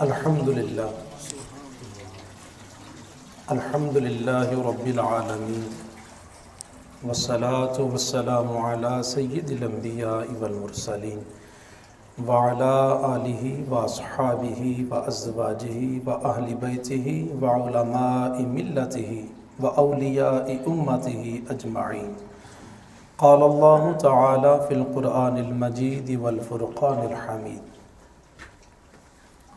الحمدللہ رب العالمین والصلاة والسلام علی سید الانبیاء والمرسلین وعلی آلہ واصحابہ وازواجہ واہل بیتہ وعلماء ملتہ واولیاء امتہ اجمعین۔ قال اللہ تعالی فی القرآن المجید والفرقان الحمید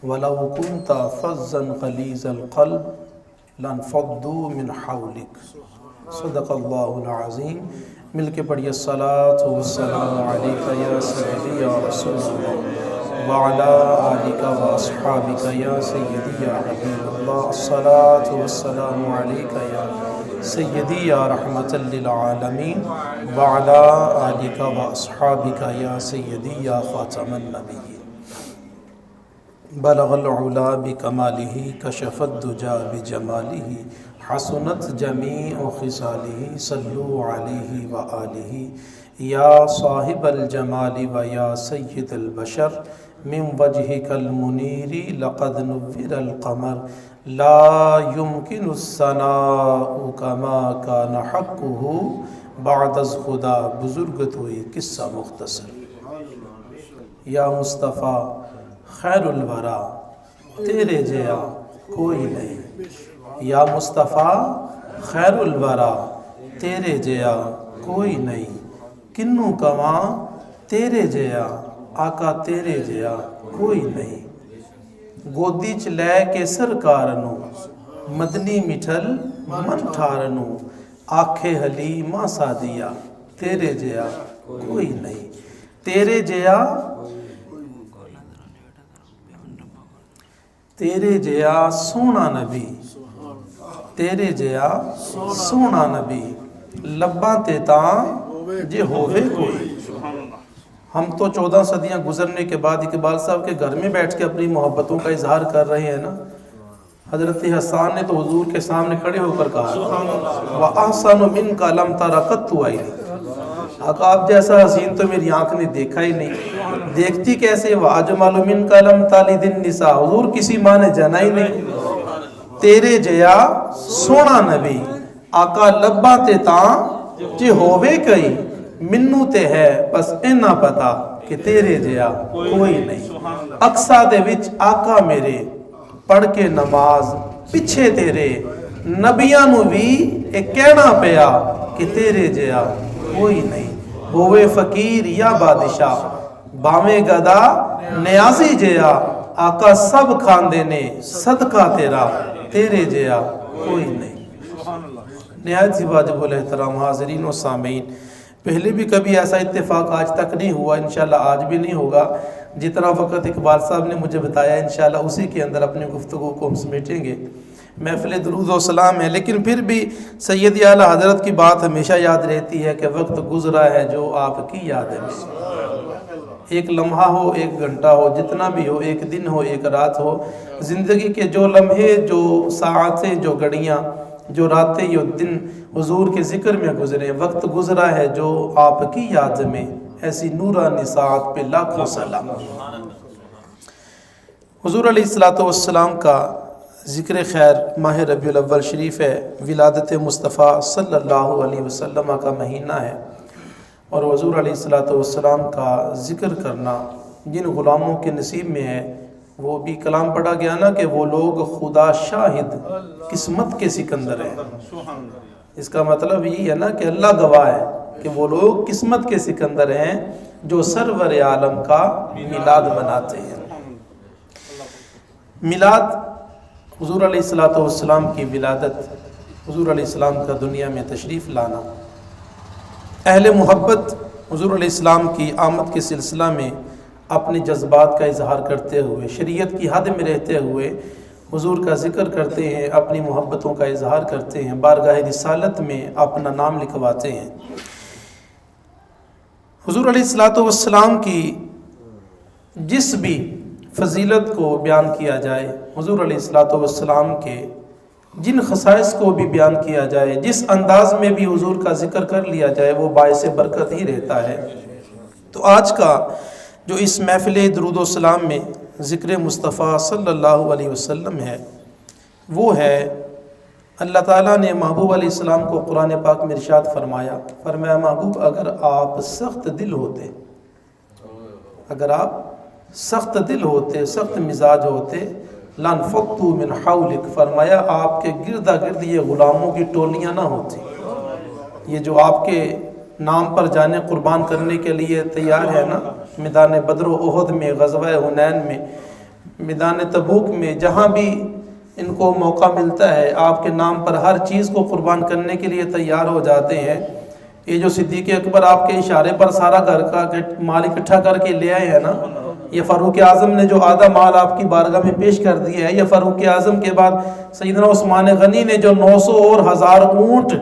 وَلَوْ كُنْتَ فَظًّا غَلِيظَ الْقَلْبِ لَانفَضُّوا مِنْ حَوْلِكَ۔ صدق اللہ العظیم۔ مل کے پڑھیے الصلاۃ والسلام علیکہ یا سیدی یا رسول اللہ وعلی آلک واصحابک یا سیدی یا حبیب اللہ۔ الصلاۃ والسلام علیکہ یا سیدی یا رحمۃ للعالمین وعلی آلک واصحابک یا سیدی یا خاتم النبیین۔ بلغ العلا بکمالہ کشف الدجا بجمالہ حسنت جمیع خصالہ صلوا علیہ وآلہ یا صاحب الجمال و یا سید البشر من وجہک المنیر لقد نور القمر لا يمکن الثناء کما کان حقہ بعد از خدا۔ بزرگت ہوئی قصہ مختصر۔ یا مصطفیٰ خیر الورا تیرے جیا کوئی نہیں، یا مصطفیٰ خیر الورا تیرے جیا کوئی نہیں، کنوں کواں تیرے جیا آقا تیرے جیا کوئی نہیں۔ گودی چ لے کے سرکارنوں مدنی مٹھل من ٹھارنوں آکھے حلیمہ سادیا تیرے جیا کوئی نہیں۔ تیرے جیا تیرے جیا سونا نبی، تیرے جیا سونا نبی لباں تے تاں جے ہوئے کوئی۔ ہم تو 14 صدیاں گزرنے کے بعد اقبال صاحب کے گھر میں بیٹھ کے اپنی محبتوں کا اظہار کر رہے ہیں نا۔ حضرت حسان نے تو حضور کے سامنے کھڑے ہو کر کہا وَأَحْسَنُ مِنْكَ لَمْ تَرَ قَطُّ عَيْنِي۔ آقا آپ جیسا حسین تو میری آنکھ نے دیکھا ہی نہیں، دیکھتی کیسے؟ وَأَجْمَلُ مِنْكَ لَمْ تَلِدِ النِّسَاء۔ حضور کسی ماں نے جنا ہی نہیں۔ تیرے جیا سونا نبی آقا لباں تے تاں جے ہووے کئی، منو تے ہے بس اینا پتا کہ تیرے جیا کوئی نہیں۔ اقصا دے وچ آقا میرے پڑھ کے نماز پچھے تیرے، نبیاں نو بھی ایک کہنا پیا کہ تیرے جیا کوئی نہیں۔ ہوئے فقیر یا بادشاہ باویں گدا نیازی جیا آقا سب کھاندے نے صدقہ تیرا تیرے جیا کوئی نہیں۔ نہایت سی واجب الاحترام حاضرین و سامعین، پہلے بھی کبھی ایسا اتفاق آج تک نہیں ہوا، انشاءاللہ آج بھی نہیں ہوگا۔ جتنا وقت اقبال صاحب نے مجھے بتایا انشاءاللہ اسی کے اندر اپنی گفتگو کو ہم سمیٹیں گے۔ محفل درود و سلام ہے، لیکن پھر بھی سید اعلیٰ حضرت کی بات ہمیشہ یاد رہتی ہے کہ وقت گزرا ہے جو آپ کی یاد ہے۔ ایک لمحہ ہو، ایک گھنٹہ ہو، جتنا بھی ہو، ایک دن ہو، ایک رات ہو، زندگی کے جو لمحے، جو ساعتیں، جو گھڑیاں، جو راتیں، جو دن حضور کے ذکر میں گزرے، وقت گزرا ہے جو آپ کی یاد میں، ایسی نورانی ساعت پہ لاکھوں سلام۔ حضور علیہ السلام کا ذکر خیر ماہ ربیع الاول شریف ہے، ولادت مصطفیٰ صلی اللہ علیہ وسلم کا مہینہ ہے، اور حضور علیہ السلام کا ذکر کرنا جن غلاموں کے نصیب میں ہے، وہ بھی کلام پڑھا گیا نا کہ وہ لوگ خدا شاہد قسمت کے سکندر ہیں۔ اس کا مطلب یہ ہے نا کہ اللہ گواہ ہے کہ وہ لوگ قسمت کے سکندر ہیں جو سرور عالم کا میلاد مناتے ہیں۔ میلاد حضور علیہ السلام کی ولادت، حضور علیہ السلام کا دنیا میں تشریف لانا، اہل محبت حضور علیہ السلام کی آمد کے سلسلہ میں اپنے جذبات کا اظہار کرتے ہوئے، شریعت کی حد میں رہتے ہوئے حضور کا ذکر کرتے ہیں، اپنی محبتوں کا اظہار کرتے ہیں، بارگاہ رسالت میں اپنا نام لکھواتے ہیں۔ حضور علیہ السلام کی جس بھی فضیلت کو بیان کیا جائے، حضور علیہ السلام کے جن خصائص کو بھی بیان کیا جائے، جس انداز میں بھی حضور کا ذکر کر لیا جائے، وہ باعث برکت ہی رہتا ہے۔ تو آج کا جو اس محفل درود و سلام میں ذکر مصطفیٰ صلی اللہ علیہ وسلم ہے وہ ہے اللہ تعالیٰ نے محبوب علیہ السلام کو قرآن پاک میں ارشاد فرمایا محبوب اگر آپ سخت دل ہوتے، اگر آپ سخت دل ہوتے، سخت مزاج ہوتے، لانفقتوا من حولک، فرمایا آپ کے گردا گرد یہ غلاموں کی ٹولیاں نہ ہوتی، یہ جو آپ کے نام پر جانے قربان کرنے کے لیے تیار ہے نا، میدان بدر و احد میں، غزوہ حنین میں، میدان تبوک میں، جہاں بھی ان کو موقع ملتا ہے آپ کے نام پر ہر چیز کو قربان کرنے کے لیے تیار ہو جاتے ہیں۔ یہ جو صدیق اکبر آپ کے اشارے پر سارا گھر کا مال اکٹھا کر کے لے آئے ہیں نا، یہ فاروق اعظم نے جو آدھا مال آپ کی بارگاہ میں پیش کر دیا ہے، یہ فاروق اعظم کے بعد سیدنا عثمان غنی نے جو 900 اور 1000 اونٹ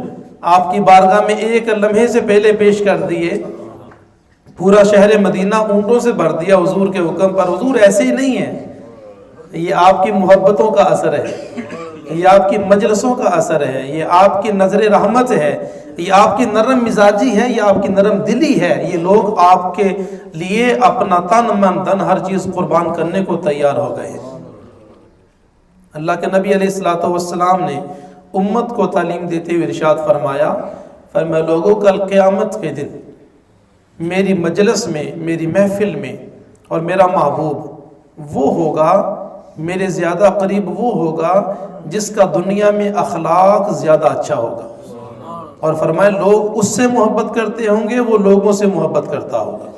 آپ کی بارگاہ میں ایک لمحے سے پہلے پیش کر دیے، پورا شہر مدینہ اونٹوں سے بھر دیا حضور کے حکم پر۔ حضور ایسے ہی نہیں ہے، یہ آپ کی محبتوں کا اثر ہے، یہ آپ کی مجلسوں کا اثر ہے، یہ آپ کی نظر رحمت ہے، یہ آپ کی نرم مزاجی ہے، یہ آپ کی نرم دلی ہے۔ یہ لوگ آپ کے لیے اپنا تن من دھن ہر چیز قربان کرنے کو تیار ہو گئے ہیں۔ اللہ کے نبی علیہ الصلوۃ والسلام نے امت کو تعلیم دیتے ہوئے ارشاد فرمایا لوگوں کل قیامت کے دن میری مجلس میں، میری محفل میں، اور میرا محبوب وہ ہوگا، میرے زیادہ قریب وہ ہوگا جس کا دنیا میں اخلاق زیادہ اچھا ہوگا، اور فرمائے لوگ اس سے محبت کرتے ہوں گے وہ لوگوں سے محبت کرتا ہوگا۔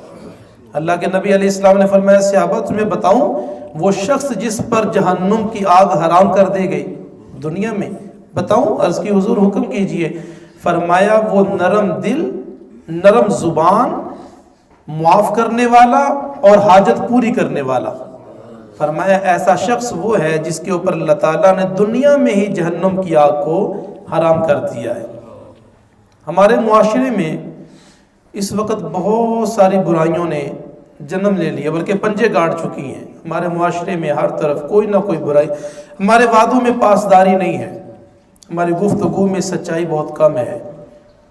اللہ کے نبی علیہ السلام نے فرمایا صحابہ تمہیں بتاؤں وہ شخص جس پر جہنم کی آگ حرام کر دی گئی دنیا میں، بتاؤں؟ عرض کی حضور حکم کیجئے۔ فرمایا وہ نرم دل، نرم زبان، معاف کرنے والا اور حاجت پوری کرنے والا۔ فرمایا ایسا شخص وہ ہے جس کے اوپر اللہ تعالیٰ نے دنیا میں ہی جہنم کی آگ کو حرام کر دیا ہے۔ ہمارے معاشرے میں اس وقت بہت ساری برائیوں نے جنم لے لیا، بلکہ پنجے گاڑ چکی ہیں۔ ہمارے معاشرے میں ہر طرف کوئی نہ کوئی برائی، ہمارے وعدوں میں پاسداری نہیں ہے، ہماری گفتگو میں سچائی بہت کم ہے،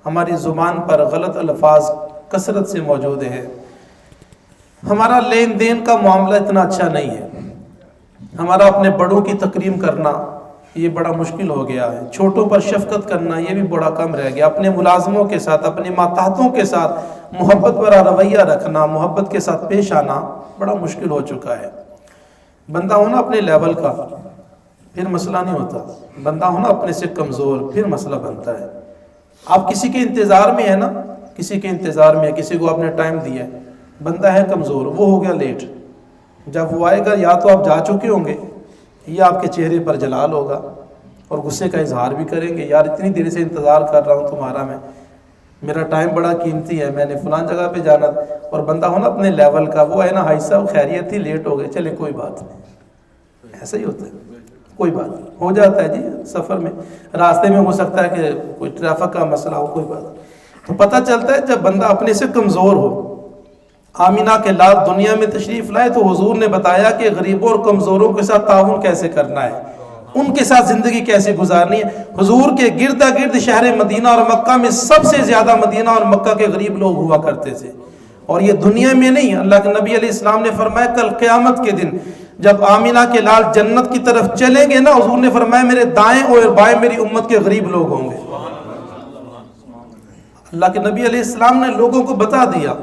ہماری زبان پر غلط الفاظ کثرت سے موجود ہیں، ہمارا لین دین کا معاملہ اتنا اچھا نہیں ہے، ہمارا اپنے بڑوں کی تکریم کرنا یہ بڑا مشکل ہو گیا ہے، چھوٹوں پر شفقت کرنا یہ بھی بڑا کم رہ گیا، اپنے ملازموں کے ساتھ، اپنے ماتحتوں کے ساتھ محبت بھرا رویہ رکھنا، محبت کے ساتھ پیش آنا بڑا مشکل ہو چکا ہے۔ بندہ ہونا اپنے لیول کا پھر مسئلہ نہیں ہوتا، بندہ ہونا اپنے سے کمزور پھر مسئلہ بنتا ہے۔ آپ کسی کے انتظار میں ہے نا، کسی کے انتظار میں ہے، کسی کو آپ نے ٹائم دیا ہے، بندہ ہے کمزور، وہ ہو گیا لیٹ، جب وہ آئے گا یا تو آپ جا چکے ہوں گے یا آپ کے چہرے پر جلال ہوگا اور غصے کا اظہار بھی کریں گے، یار اتنی دیر سے انتظار کر رہا ہوں تمہارا، میں میرا ٹائم بڑا قیمتی ہے، میں نے فلان جگہ پہ جانا تھا۔ اور بندہ ہو نا اپنے لیول کا، وہ ہے نا حاج صاحب خیریت تھی، لیٹ ہو گئے، چلے کوئی بات نہیں، ایسا ہی ہوتا ہے، کوئی بات نہیں، ہو جاتا ہے جی، سفر میں راستے میں ہو سکتا ہے کہ کوئی ٹریفک کا مسئلہ ہو، کوئی بات نہیں۔ تو پتہ چلتا ہے جب بندہ اپنے سے کمزور ہو۔ آمینہ کے لال دنیا میں تشریف لائے تو حضور نے بتایا کہ غریبوں اور کمزوروں کے ساتھ تعاون کیسے کرنا ہے، ان کے ساتھ زندگی کیسے گزارنی ہے۔ حضور کے گردا گرد شہر مدینہ اور مکہ میں سب سے زیادہ مدینہ اور مکہ کے غریب لوگ ہوا کرتے تھے، اور یہ دنیا میں نہیں، اللہ کے نبی علیہ السلام نے فرمایا کل قیامت کے دن جب آمینہ کے لال جنت کی طرف چلیں گے نا، حضور نے فرمایا میرے دائیں اور بائیں میری امت کے غریب لوگ ہوں گے۔ اللہ کے نبی علیہ السلام نے لوگوں کو بتا دیا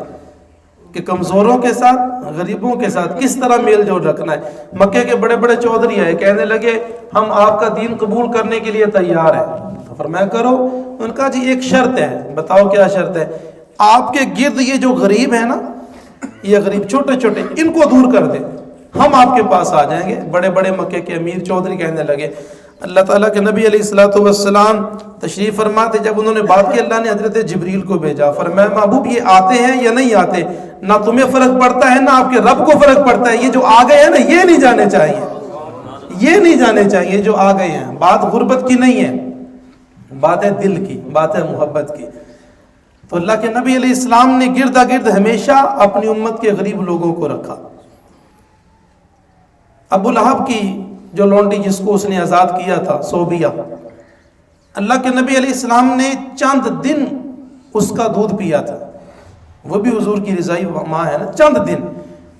کہ کمزوروں کے ساتھ، غریبوں کے ساتھ کس طرح میل جول رکھنا ہے۔ مکے کے بڑے بڑے چودھری آئے، کہنے لگے ہم آپ کا دین قبول کرنے کے لیے تیار ہیں۔ فرمایا کرو۔ ان کا جی ایک شرط ہے، بتاؤ کیا شرط ہے؟ آپ کے گرد یہ جو غریب ہیں نا، یہ غریب چھوٹے چھوٹے، ان کو دور کر دیں، ہم آپ کے پاس آ جائیں گے۔ بڑے بڑے مکے کے امیر چودھری کہنے لگے۔ اللہ تعالیٰ کے نبی علیہ الصلوۃ والسلام تشریف فرما تھے، جب انہوں نے بات کی اللہ نے حضرت جبریل کو بھیجا، فرمایا محبوب یہ آتے ہیں یا نہیں آتے، نہ تمہیں فرق پڑتا ہے نہ آپ کے رب کو فرق پڑتا ہے، یہ جو آ گئے ہیں نا یہ نہیں جانے چاہیے، یہ نہیں جانے چاہیے جو آ گئے ہیں۔ بات غربت کی نہیں ہے، بات ہے دل کی، بات ہے محبت کی۔ تو اللہ کے نبی علیہ السلام نے گردا گرد ہمیشہ اپنی امت کے غریب لوگوں کو رکھا۔ ابو لہب کی جو لونڈی جس کو اس نے آزاد کیا تھا، صوبیہ، اللہ کے نبی علیہ السلام نے چند دن اس کا دودھ پیا تھا، وہ بھی حضور کی رضائی ماں ہے نا، چند دن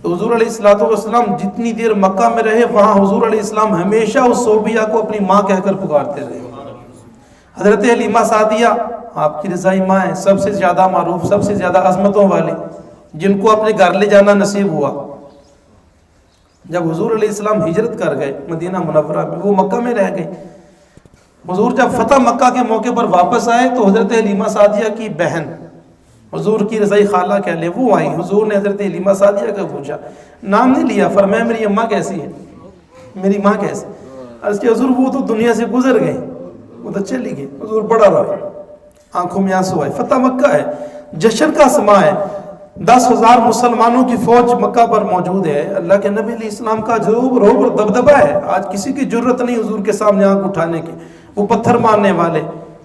تو حضور علیہ السلام جتنی دیر مکہ میں رہے وہاں حضور علیہ السلام ہمیشہ اس صوبیہ کو اپنی ماں کہہ کر پکارتے رہے. حضرت حلیمہ سعدیہ آپ کی رضائی ماں ہیں، سب سے زیادہ معروف، سب سے زیادہ عظمتوں والے، جن کو اپنے گھر لے جانا نصیب ہوا. جب حضور علیہ السلام ہجرت کر گئے مدینہ منورہ میں، وہ مکہ میں رہ گئے. حضور جب فتح مکہ کے موقع پر واپس آئے تو حضرت حلیمہ سعدیہ کی بہن، حضور کی رضائی خالہ کہہ لیں، وہ آئی. حضور نے حضرت حلیمہ سعدیہ کا پوچھا، نام نہیں لیا، فرمایا میری اماں کیسی ہے، میری ماں کیسی. عرض کہ حضور وہ تو دنیا سے گزر گئے، وہ تو چلی گئی. حضور بڑا روئے، آنکھوں میں آنسو آئے. فتح مکہ ہے، جشن کا سما ہے، 10,000 مسلمانوں کی فوج مکہ پر موجود ہے. اللہ کے نبی علیہ السلام کا روب اور دبدبہ ہے. آج کسی کی جرت نہیں حضور کے سامنے آنکھ اٹھانے کی. وہ پتھر مارنے والے،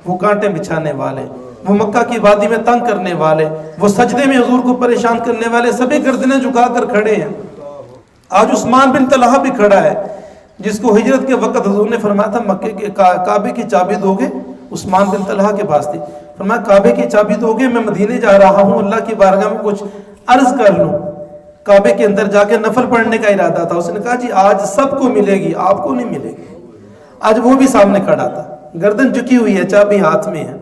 وہ کانٹے بچھانے والے، وہ مکہ کی وادی میں تنگ کرنے والے، وہ سجدے میں حضور کو پریشان کرنے والے، سبھی گردنیں جھکا کر کھڑے ہیں. آج عثمان بن طلحہ بھی کھڑا ہے، جس کو ہجرت کے وقت حضور نے فرمایا تھا مکے کے کعبے کی چابی دو گے. عثمان بن طلحہ کے پاس تھی. فرمایا کعبے کی چابی دو گے، میں مدینے جا رہا ہوں، اللہ کی بارگاہ میں کچھ عرض کر لوں. کعبے کے اندر جا کے نفل پڑھنے کا ارادہ تھا. اس نے کہا جی آج سب کو ملے گی، آپ کو نہیں ملے گی. آج وہ بھی سامنے کھڑا تھا، گردن جھکی ہوئی ہے، چابی ہاتھ میں ہے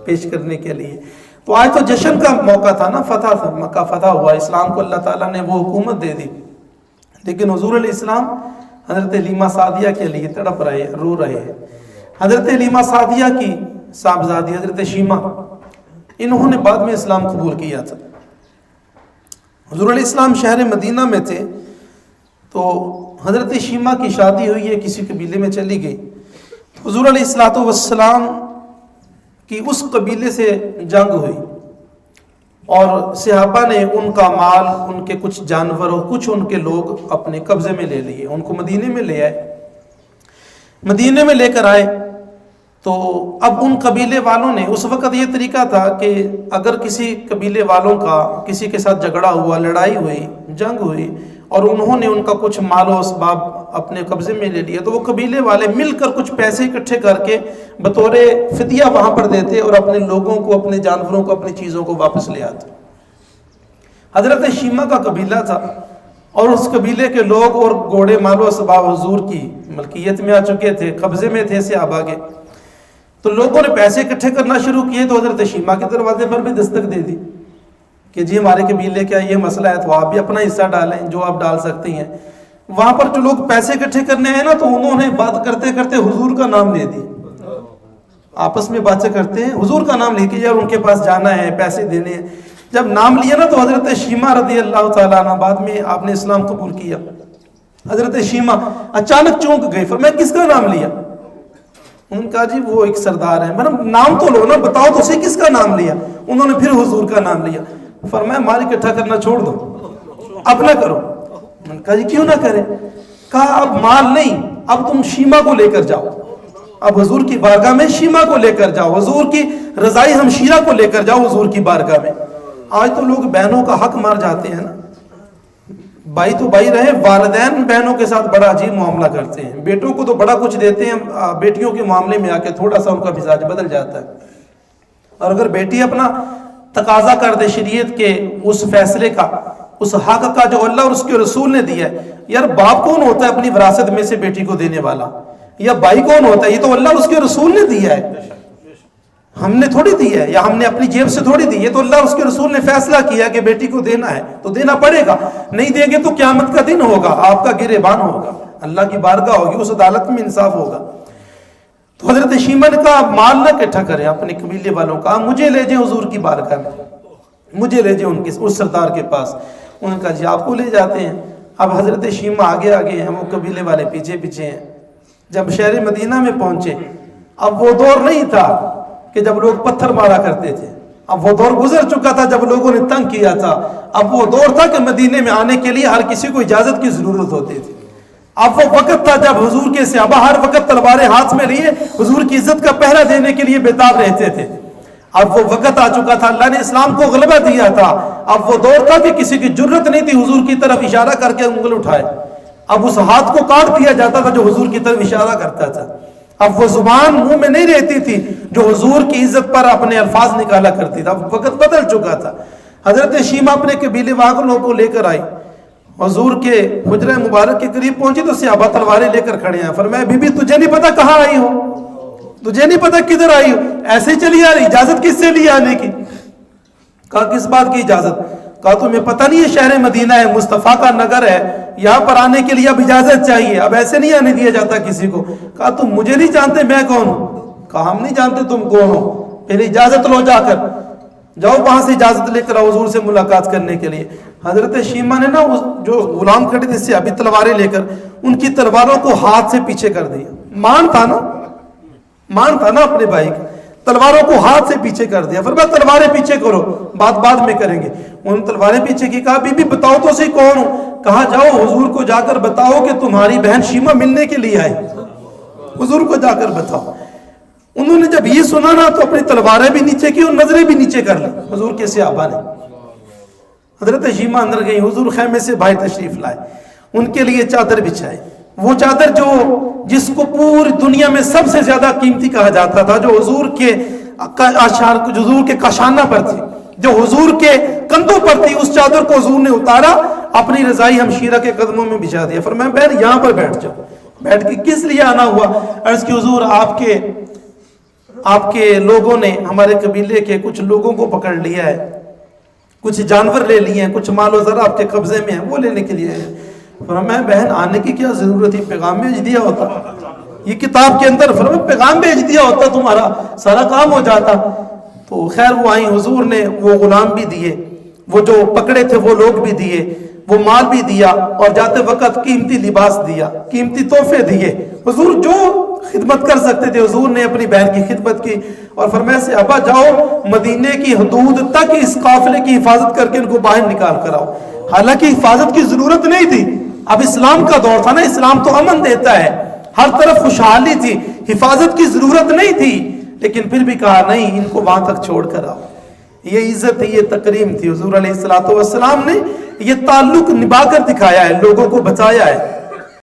پیش کرنے کے لیے. تو آج تو جشن کا موقع تھا نا، فتح تھا، مکہ فتح ہوا، اسلام کو اللہ تعالیٰ نے وہ حکومت دے دی. لیکن حضور علیہ السلام حضرت حلیمہ سعدیہ کے لیے تڑپ رہے، رو رہے ہیں. حضرت حلیمہ سعدیہ کی صاحبزادی حضرت شیمہ، انہوں نے بعد میں اسلام قبول کیا تھا. حضور علیہ السلام شہر مدینہ میں تھے تو حضرت شیمہ کی شادی ہوئی ہے، کسی قبیلے میں چلی گئی. حضور علیہ السلام کی اس قبیلے سے جنگ ہوئی اور صحابہ نے ان کا مال، ان کے کچھ جانور اور کچھ ان کے لوگ اپنے قبضے میں لے لیے. ان کو مدینے میں لے آئے. مدینے میں لے کر آئے تو اب ان قبیلے والوں نے، اس وقت یہ طریقہ تھا کہ اگر کسی قبیلے والوں کا کسی کے ساتھ جھگڑا ہوا، لڑائی ہوئی، جنگ ہوئی اور انہوں نے ان کا کچھ مال و اسباب اپنے قبضے میں لے لیا تو وہ قبیلے والے مل کر کچھ پیسے اکٹھے کر کے بطور فدیہ وہاں پر دیتے اور اپنے لوگوں کو، اپنے جانوروں کو، اپنی چیزوں کو واپس لے آتے. حضرت شیمہ کا قبیلہ تھا اور اس قبیلے کے لوگ اور گھوڑے، مال و اسباب حضور کی ملکیت میں آ چکے تھے، قبضے میں تھے صحابہ کے. تو لوگوں نے پیسے اکٹھے کرنا شروع کیے تو حضرت شیمہ کے دروازے پر بھی دستک دے دی کہ جی ہمارے قبیلے کیا یہ مسئلہ ہے تو آپ بھی اپنا حصہ ڈالیں جو آپ ڈال سکتی ہیں. وہاں پر جو لوگ پیسے اکٹھے کرنے آئے نا تو انہوں نے بات کرتے کرتے حضور کا نام لے دی. آپس میں باتیں کرتے ہیں، حضور کا نام لے کے یار ان کے پاس جانا ہے، پیسے دینے ہیں. جب نام لیا نا تو حضرت شیمہ رضی اللہ تعالیٰ عنہ، بعد میں آپ نے اسلام قبول کیا، حضرت شیمہ اچانک چونک گئے. فرمایا کس کا نام لیا؟ انہوں نے کہا جی وہ ایک سردار ہے. میں نے نام تو لو نا، بتاؤ تو اسی کس کا نام لیا؟ انہوں نے پھر حضور کا نام لیا. فرمایا مال اکٹھا کرنا چھوڑ دو، اب نہ کرو. میں نے کہا جی کیوں نہ کریں؟ کہا اب مال نہیں، اب تم شیمہ کو لے کر جاؤ، اب حضور کی بارگاہ میں شیمہ کو لے کر جاؤ، حضور کی رضائی ہمشیرہ کو لے کر جاؤ حضور کی بارگاہ میں. آج تو لوگ بہنوں کا حق مار جاتے ہیں نا، بھائی تو بھائی رہے، والدین بہنوں کے ساتھ بڑا عجیب معاملہ کرتے ہیں، بیٹوں کو تو بڑا کچھ دیتے ہیں، بیٹیوں کے معاملے میں آ کے تھوڑا سا ان کا مزاج بدل جاتا ہے. اور اگر بیٹی اپنا تقاضا کر دے شریعت کے اس فیصلے کا، اس حق کا جو اللہ اور اس کے رسول نے دیا ہے، یار باپ کون ہوتا ہے اپنی وراثت میں سے بیٹی کو دینے والا؟ یا بھائی کون ہوتا ہے؟ یہ تو اللہ اور اس کے رسول نے دیا ہے، ہم نے تھوڑی دی ہے، یا ہم نے اپنی جیب سے تھوڑی دی. یہ تو اللہ اور اس کے رسول نے فیصلہ کیا کہ بیٹی کو دینا ہے تو دینا پڑے گا. نہیں دیں گے تو قیامت کا دن ہوگا، آپ کا گریبان ہوگا، اللہ کی بارگاہ ہوگی، اس عدالت میں انصاف ہوگا. تو حضرت شیمہ نے کہا مال نہ اکٹھا کریں اپنے قبیلے والوں کا، مجھے لے جائیں حضور کی بارگاہ میں، مجھے لے جائیں ان کے اس سردار کے پاس. انہوں نے کہا جی آپ کو لے جاتے ہیں. اب حضرت شیمہ آگے آگے ہیں، وہ قبیلے والے پیچھے پیچھے ہیں. جب شہر مدینہ میں پہنچے، اب وہ دور نہیں تھا کہ جب لوگ پتھر مارا کرتے تھے، اب وہ دور گزر چکا تھا جب لوگوں نے تنگ کیا تھا. اب وہ دور تھا کہ مدینے میں آنے کے لیے ہر کسی کو اجازت کی ضرورت ہوتی تھی. اب وہ وقت تھا جب حضور کے صحابہ ہر وقت تلواریں ہاتھ میں لیے حضور کی عزت کا پہرا دینے کے لیے بیتاب رہتے تھے. اب وہ وقت آ چکا تھا، اللہ نے اسلام کو غلبہ دیا تھا. اب وہ دور تھا کہ کسی کی جرت نہیں تھی حضور کی طرف اشارہ کر کے انگل اٹھائے. اب اس ہاتھ کو کاٹ دیا جاتا تھا جو حضور کی طرف اشارہ کرتا تھا. اب وہ زبان منہ میں نہیں رہتی تھی جو حضور کی عزت پر اپنے الفاظ نکالا کرتی تھا. اب وقت بدل چکا تھا. حضرت شیمہ اپنے قبیلے والوں کو لے کر آئی حضور کے حجرہ مبارک کے قریب پہنچی تو صحابہ تلواریں لے کر کھڑے ہیں. فرمایا بی بی تجھے نہیں پتا کہاں آئی ہو, تجھے نہیں پتا کدھر آئی ہو, ایسے ہی چلی آ رہی, اجازت کس سے لی آنے کی؟ کہا کس بات کی اجازت؟ کہا تمہیں پتہ نہیں ہے شہر مدینہ ہے, مصطفیٰ کا نگر ہے, یہاں پر آنے کے لیے اب اجازت چاہیے, اب ایسے نہیں آنے دیا جاتا کسی کو. کہا تم مجھے نہیں جانتے میں کون ہوں؟ کہا ہم نہیں جانتے تم کون ہو, پہلے اجازت لو, جا کر جاؤ وہاں سے اجازت لے کر حضور سے ملاقات کرنے کے لیے. حضرت شیمہ نے نا جو غلام کھڑے تھے سے ابھی تلواریں لے کر ان کی تلواروں کو ہاتھ سے پیچھے کر دیا. مان تھا نا اپنے بھائی کا, تلواروں کو ہاتھ سے پیچھے کر دیا. پھر تلواریں پیچھے کرو, بات بعد میں کریں گے. ان تلواریں پیچھے کی. کہا بی بی بتاؤ تو صحیح کون ہوں؟ کہا جاؤ حضور کو جا کر بتاؤ کہ تمہاری بہن شیمہ ملنے کے لیے آئی, حضور کو جا کر بتاؤ. انہوں نے جب یہ سنا نا تو اپنی تلواریں بھی نیچے کی اور نظریں بھی نیچے کر لی حضور کے صحابہ نے. حضرت شیمہ اندر گئی, حضور خیمے سے باہر تشریف لائے, ان کے لیے چادر بچھائے. وہ چادر جس کو پوری دنیا میں سب سے زیادہ قیمتی کہا جاتا تھا, جو حضور کے اشعار, حضور کے کاشانہ پر تھی, جو حضور کے کندھوں پر تھی, اس چادر کو حضور نے اتارا, اپنی رضائی ہمشیرہ کے قدموں میں بچھا دیا. فرمایا بہن یہاں پر بیٹھ جاؤ. بیٹھ کے کس لیے آنا ہوا؟ عرض کی حضور آپ کے لوگوں نے ہمارے قبیلے کے کچھ لوگوں کو پکڑ لیا ہے, کچھ جانور لے لیے ہیں, کچھ مال و زر آپ کے قبضے میں ہیں, وہ لینے کے لیے. فرمایا بہن آنے کی کیا ضرورت تھی, پیغام بھیج دیا ہوتا, یہ کتاب کے اندر فرمایا پیغام بھیج دیا ہوتا تمہارا سارا کام ہو جاتا. تو خیر وہ آئیں, حضور نے وہ غلام بھی دیے, وہ جو پکڑے تھے وہ لوگ بھی دیے, وہ مال بھی دیا, اور جاتے وقت قیمتی لباس دیا, قیمتی تحفے دیے. حضور جو خدمت کر سکتے تھے حضور نے اپنی بہن کی خدمت کی. اور فرمایا سے ابا جاؤ مدینے کی حدود تک اس قافلے کی حفاظت کر کے ان کو باہر نکال کر آؤ. حالانکہ حفاظت کی ضرورت نہیں تھی, اب اسلام کا دور تھا نا, اسلام تو امن دیتا ہے, ہر طرف خوشحالی تھی, حفاظت کی ضرورت نہیں تھی, لیکن پھر بھی کہا نہیں ان کو وہاں تک چھوڑ کر آؤ. یہ عزت تھی, یہ تکریم تھی. حضور علیہ الصلوۃ والسلام نے یہ تعلق نبھا کر دکھایا ہے, لوگوں کو بچایا ہے.